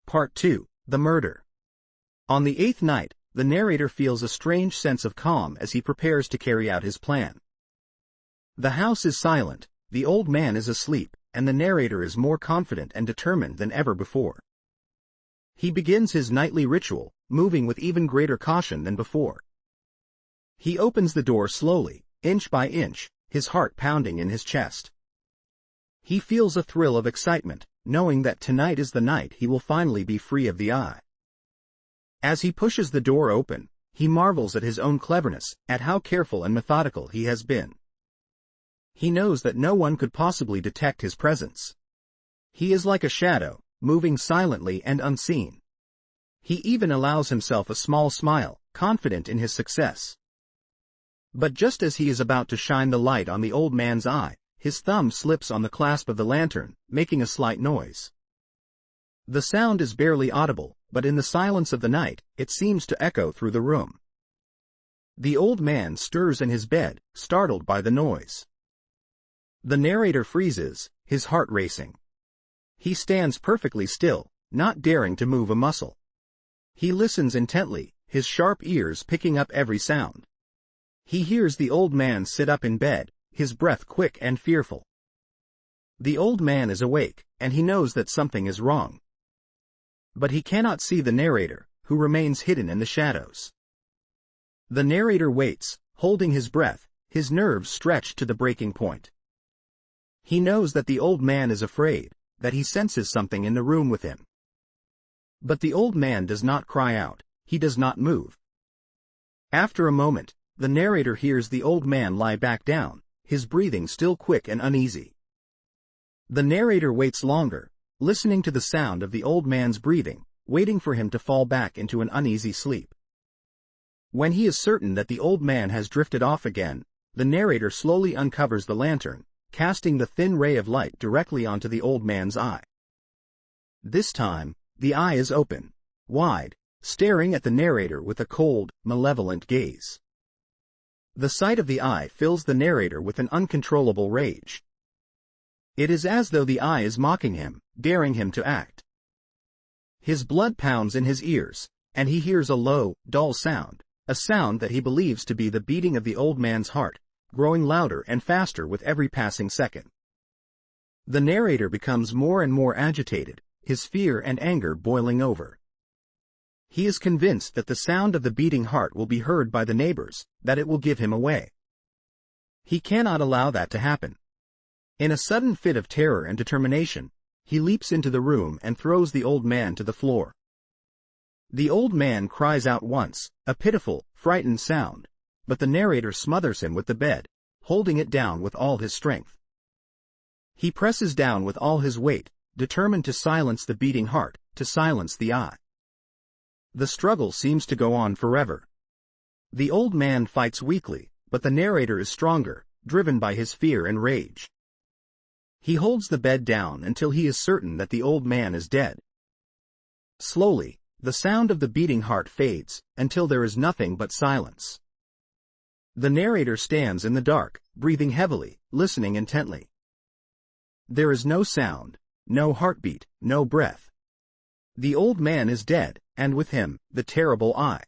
Part 2. The Murder. On the 8th night, the narrator feels a strange sense of calm as he prepares to carry out his plan. The house is silent, the old man is asleep, and the narrator is more confident and determined than ever before. He begins his nightly ritual, moving with even greater caution than before. He opens the door slowly, inch by inch, his heart pounding in his chest. He feels a thrill of excitement, knowing that tonight is the night he will finally be free of the eye. As he pushes the door open, he marvels at his own cleverness, at how careful and methodical he has been. He knows that no one could possibly detect his presence. He is like a shadow, moving silently and unseen. He even allows himself a small smile, confident in his success. But just as he is about to shine the light on the old man's eye, his thumb slips on the clasp of the lantern, making a slight noise. The sound is barely audible, but in the silence of the night, it seems to echo through the room. The old man stirs in his bed, startled by the noise. The narrator freezes, his heart racing. He stands perfectly still, not daring to move a muscle. He listens intently, his sharp ears picking up every sound. He hears the old man sit up in bed, his breath quick and fearful. The old man is awake, and he knows that something is wrong. But he cannot see the narrator, who remains hidden in the shadows. The narrator waits, holding his breath, his nerves stretched to the breaking point. He knows that the old man is afraid, that he senses something in the room with him. But the old man does not cry out, he does not move. After a moment, the narrator hears the old man lie back down, his breathing still quick and uneasy. The narrator waits longer, listening to the sound of the old man's breathing, waiting for him to fall back into an uneasy sleep. When he is certain that the old man has drifted off again, the narrator slowly uncovers the lantern, casting the thin ray of light directly onto the old man's eye. This time, the eye is open, wide, staring at the narrator with a cold, malevolent gaze. The sight of the eye fills the narrator with an uncontrollable rage. It is as though the eye is mocking him, daring him to act. His blood pounds in his ears, and he hears a low, dull sound, a sound that he believes to be the beating of the old man's heart, growing louder and faster with every passing second. The narrator becomes more and more agitated, his fear and anger boiling over. He is convinced that the sound of the beating heart will be heard by the neighbors, that it will give him away. He cannot allow that to happen. In a sudden fit of terror and determination, he leaps into the room and throws the old man to the floor. The old man cries out once, a pitiful, frightened sound, but the narrator smothers him with the bed, holding it down with all his strength. He presses down with all his weight, determined to silence the beating heart, to silence the eye. The struggle seems to go on forever. The old man fights weakly, but the narrator is stronger, driven by his fear and rage. He holds the bed down until he is certain that the old man is dead. Slowly, the sound of the beating heart fades, until there is nothing but silence. The narrator stands in the dark, breathing heavily, listening intently. There is no sound, no heartbeat, no breath. The old man is dead, and with him, the terrible eye.